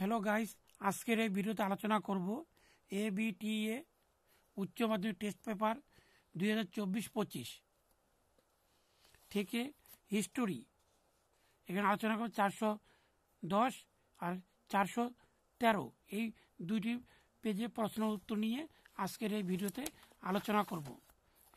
Hello guys, আজকের এই ভিডিওতে আলোচনা করব ABTA উচ্চ মাধ্যমিক টেস্ট পেপার 2024-25 থেকে হিস্টোরি। এখানে আলোচনা করব 410 আর 413 এই দুইটি পেজে প্রশ্ন উত্তর নিয়ে আজকের এই ভিডিওতে আলোচনা করব।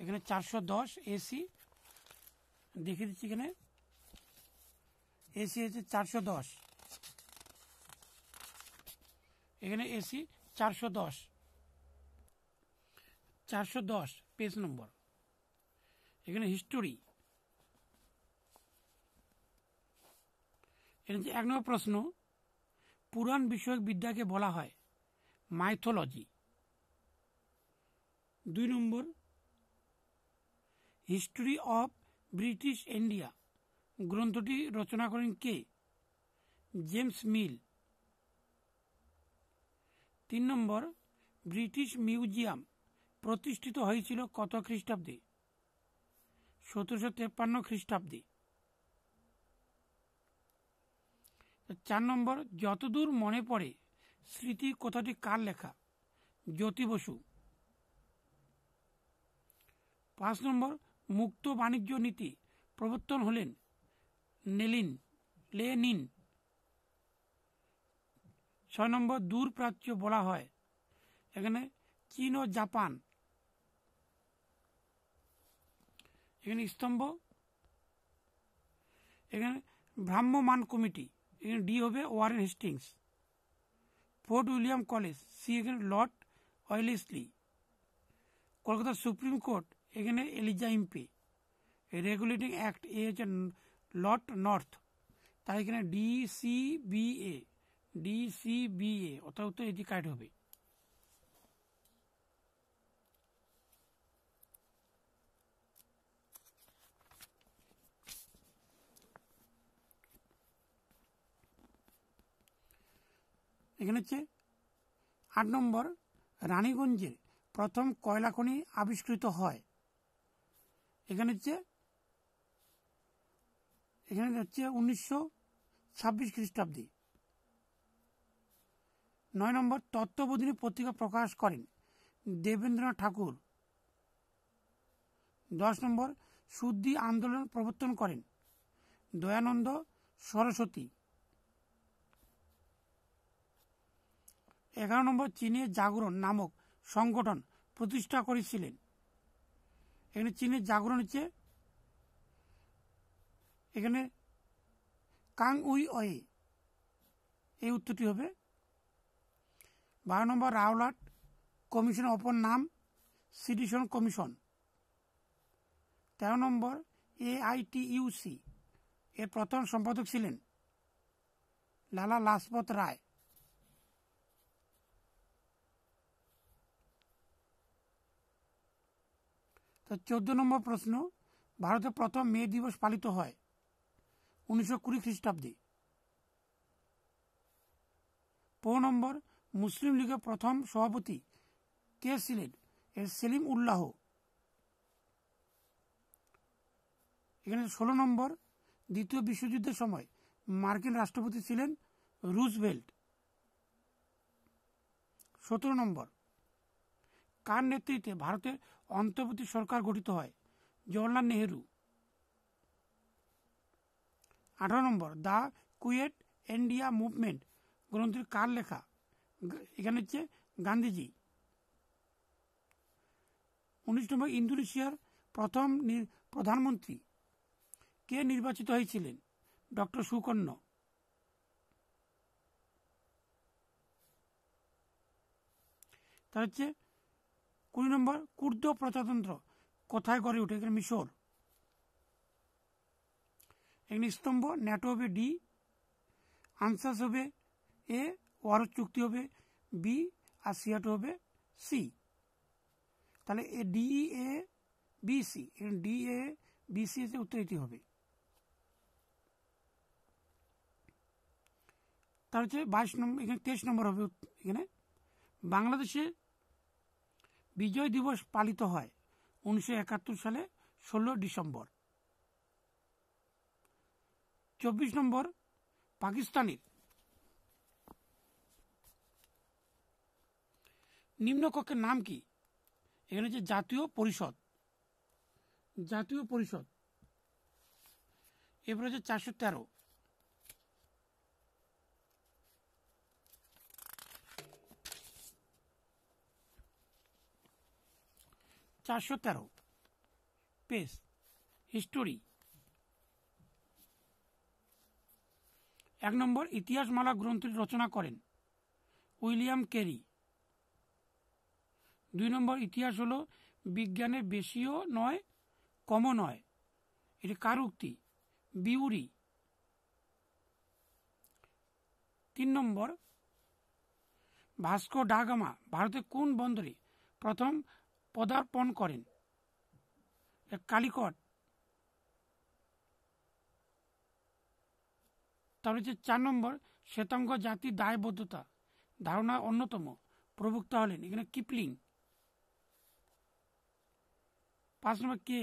এখানে 410 এসি দেখিয়ে দিচ্ছি। এখানে এসি হচ্ছে 410, এখানে এসি 410 পেজ নম্বর। এখানে হিস্টোরি। এখানে 1 নম্বর প্রশ্ন, পুরাণ বিষয়ক বিদ্যাকে বলা হয় মাইথোলজি। 2 নম্বর, হিস্টোরি অফ ব্রিটিশ ইন্ডিয়া গ্রন্থটি রচনা করেন কে? James Mill. 3 নম্বর, ব্রিটিশ মিউজিয়াম প্রতিষ্ঠিত হয়েছিল কত খ্রিস্টাব্দে? 1753 খ্রিস্টাব্দে। 4 নম্বর, যতদূর মনে পড়ে স্মৃতি কথাটি কার লেখা? জ্যোতি বসু। 5 নম্বর, মুক্ত বাণিজ্য নীতি প্রবর্তন হলেন লেনিন। 6 নম্বর, দূর প্রাচ্য বলা হয় এখানে চীন ও জাপান। এখানে স্তম্ভ, এখানে ভ্রাম্যমাণ কমিটি, এখানে ডি হবে Warren Hastings. Fort William College, C এখানে Lord Wellesley. Kolkata Supreme Court, এখানে Elijah Impey. Regulating Act, A হচ্ছে লর্ড নর্থ। তাই এখানে ডিসিবিএ অর্থাৎ উত্তর এটি কারেক্ট হবে। এখানে হচ্ছে 8 নম্বর, রানীগঞ্জের প্রথম কয়লা খনি আবিষ্কৃত হয়। এখানে হচ্ছে 1926 খ্রিস্টাব্দে। 9 নম্বর, তত্ত্ববোধিনী পত্রিকা প্রকাশ করেন দেবেন্দ্রনাথ ঠাকুর। 10 নম্বর, শুদ্ধি আন্দোলন প্রবর্তন করেন দয়ানন্দ সরস্বতী। 11 নম্বর, চীনের জাগরণ নামক সংগঠন প্রতিষ্ঠা করেছিলেন। এখানে চীনের জাগরণ হচ্ছে এখানে কাং উই ওয়ে, এই উত্তরটি হবে। 12 নম্বর, রাওলাট কমিশন অপর নাম সিডিশন কমিশন। 13 নম্বর, AITUC এর প্রথম সম্পাদক ছিলেন লালা লাজপত রায়। 14 নম্বর প্রশ্ন, ভারতে প্রথম মে দিবস পালিত হয় 1920 খ্রিস্টাব্দে। 15 নম্বর, মুসলিম লীগের প্রথম সভাপতি কে ছিলেন? সেলিম উল্লাহ। এখানে 16 নম্বর, দ্বিতীয় বিশ্বযুদ্ধের সময় মার্কিন রাষ্ট্রপতি ছিলেন রুজভেল্ট। 17 নম্বর, কার নেতৃত্বে ভারতের অন্তর্বর্তী সরকার গঠিত হয়? জওহরলাল নেহেরু। 18 নম্বর, দ্য কুইয়েট ইন্ডিয়া মুভমেন্ট গ্রন্থটি কার লেখা? এখানে হচ্ছে গান্ধীজি। 19 নম্বর, ইন্দোনেশিয়ার প্রথম প্রধানমন্ত্রী কে নির্বাচিত হয়েছিলেন? ডক্টর সুকর্ণ। 20 নম্বর, কুর্দ প্রজাতন্ত্র কোথায় গড়ে ওঠে? এখানে মিশর। এখানে স্তম্ভ, ন্যাটো হবে ডি, আনসাস হবে এ, ওয়ারস চুক্তি হবে বি, আর সিয়াটো হবে সি। তাহলে DABC, এখানে DABC উত্তর এটি হবে। তার হচ্ছে 22 নম্বর, এখানে 23 নম্বর হবে। এখানে বাংলাদেশে বিজয় দিবস পালিত হয় 1971 সালে 16 ডিসেম্বর। 24 নম্বর, পাকিস্তানের নিম্নকক্ষের নাম কি? এখানে হচ্ছে জাতীয় পরিষদ। জাতীয় পরিষদ। এরপরে হচ্ছে 413। 413 পেজ হিস্টোরি। 1 নম্বর ইতিহাসমালা গ্রন্থটি রচনা করেন উইলিয়াম ক্যারি। 2 নম্বর ইতিহাস হলো বিজ্ঞানের বেশিও নয় কমও নয়, এটি কার উক্তি? বিউরি। 3 নম্বর ভাস্কো ডা গামা ভারতের কোন বন্দরে প্রথম পদার্পণ করেন? কালিকট। তাহলে হচ্ছে 4 নম্বর শ্বেতাঙ্গ জাতির দায়বদ্ধতা ধারণা অন্যতম প্রবক্তা হলেন এখানে কিপলিং। 5 নম্বর কে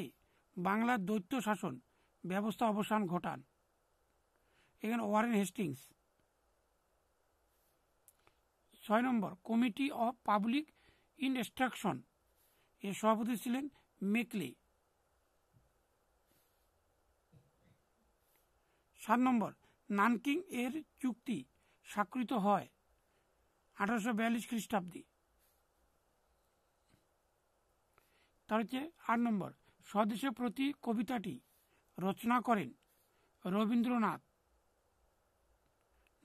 বাংলার দ্বৈত শাসন ব্যবস্থা অবসান ঘটান? এখানে Warren Hastings. 6 number committee of public instruction এর সভাপতি ছিলেন মেকলে। 7 নম্বর নানকিং এর চুক্তি স্বাক্ষরিত হয় 1842 খ্রিস্টাব্দে। তার হচ্ছে 8 নম্বর স্বদেশের প্রতি কবিতাটি রচনা করেন রবীন্দ্রনাথ।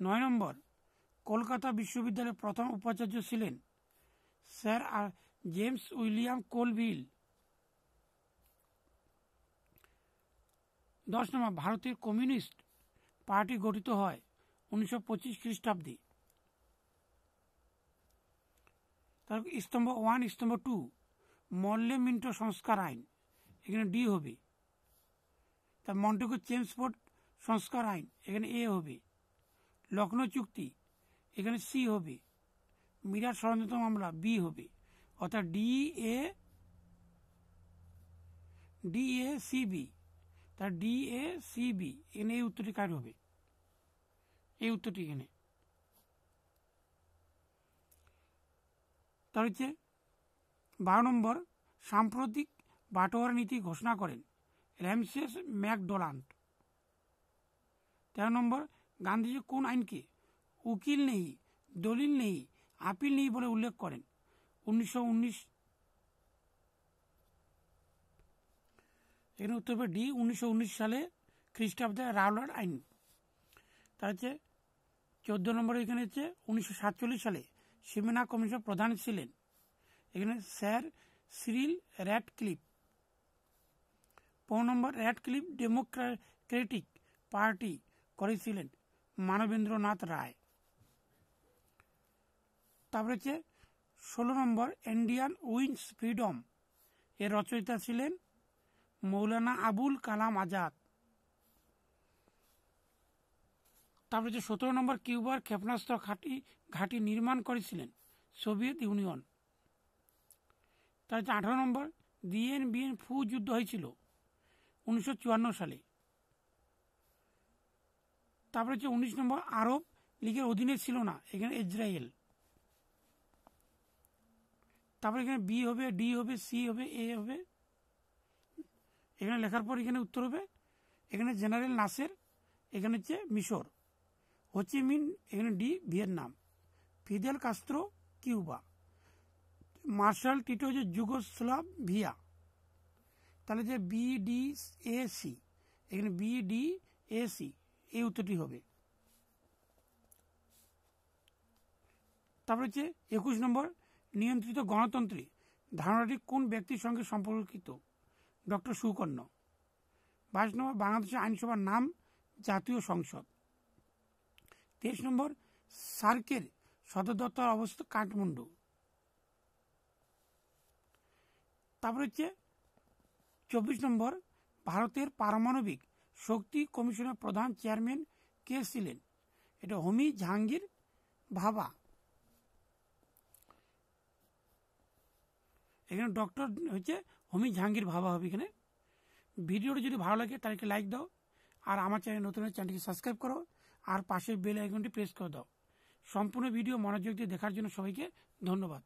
9 নম্বর কলকাতা বিশ্ববিদ্যালয়ের প্রথম উপাচার্য ছিলেন স্যার জেমস উইলিয়াম কোলভিল। 10 নম্বর ভারতের কমিউনিস্ট পার্টি গঠিত হয় 1925 খ্রিস্টাব্দে। তার স্তম্ভ 1 স্তম্ভ 2 মল্লে মিন্টো সংস্কার আইন, এখানে ডি হবে। তার মন্টেগু চেমসফোর্ড সংস্কার আইন, এখানে এ হবে। লখনৌ চুক্তি, এখানে সি হবে। মিরাট ষড়যন্ত্র মামলা বি হবে। অর্থাৎ ডি এ সি বি, তার ডি এ সি বি, এখানে এই উত্তরটি কার হবে? এই উত্তরটি এখানে। তার হচ্ছে 12 নম্বর সাম্প্রতিক বাটোয়ারা নীতি ঘোষণা করেন র্যামসেস ম্যাকডোনাল্ড। 13 নম্বর গান্ধীজি কোন আইনকে উকিল নেই, দলিল নেই, আপিল নেই বলে উল্লেখ করেন? 1919। এখানে উত্তর হবে ডি 1919 সালে খ্রিস্টাব্দে রাওলাট আইন। তার হচ্ছে 14 নম্বরে এখানে হচ্ছে 1947 সালে সিমেনা কমিশন প্রধান ছিলেন এখানে স্যার সিরিল র্যাডক্লিফ। 15 নম্বর র্যাডক্লিফ ডেমোক্রেটিক পার্টি করেছিলেন মানবেন্দ্রনাথ রায়। তারপরে হচ্ছে 16 নম্বর ইন্ডিয়ান উইন্স ফ্রিডম এর রচয়িতা ছিলেন মৌলানা আবুল কালাম আজাদ। তারপরে হচ্ছে 17 নম্বর কিউবার ক্ষেপণাস্ত্র ঘাঁটি নির্মাণ করেছিলেন সোভিয়েত ইউনিয়ন। তার হচ্ছে 18 নম্বর দিয়েন বিয়েন ফু যুদ্ধ হয়েছিল 1954 সালে। তারপরে হচ্ছে 19 নম্বর আরব লীগের অধীনে ছিল না এখানে ইসরায়েল। তারপরে এখানে বি হবে, ডি হবে, সি হবে, এ হবে। এখানে লেখার পর এখানে উত্তর হবে এখানে জেনারেল নাসের, এখানে হচ্ছে মিশর। হোচিমিন এখানে D Vietnam. Fidel Castro Cuba. Marshal Tito হচ্ছে যুগোস্লাভিয়া। তাহলে যে বি ডি এ সি, এখানে বি ডি এ সি এই উত্তরটি হবে। তারপরে হচ্ছে 21 নম্বর নিয়ন্ত্রিত গণতন্ত্রে ধারণাটি কোন ব্যক্তির সঙ্গে সম্পর্কিত? ডক্টর সুকর্ণ। 22 নম্বর বাংলাদেশের আইনসভার নাম জাতীয় সংসদ। 23 নম্বর সার্কের সদর দপ্তর অবস্থিত কাঠমান্ডু। তারপরে হচ্ছে 24 নম্বর ভারতের পারমাণবিক শক্তি কমিশনের প্রধান চেয়ারম্যান কে ছিলেন? এটা হোমি জাহাঙ্গীর ভাবা। এখানে ডক্টর হচ্ছে হোমি জাহাঙ্গীর ভাবা হবে এখানে। ভিডিওটি যদি ভালো লাগে তাহলে লাইক দাও, আর আমার চ্যানেল নতুন চ্যানেলটিকে সাবস্ক্রাইব করো, আর পাশের বেল আইকনটি প্রেস করে দাও। সম্পূর্ণ ভিডিও মনোযোগ দিয়ে দেখার জন্য সবাইকে ধন্যবাদ।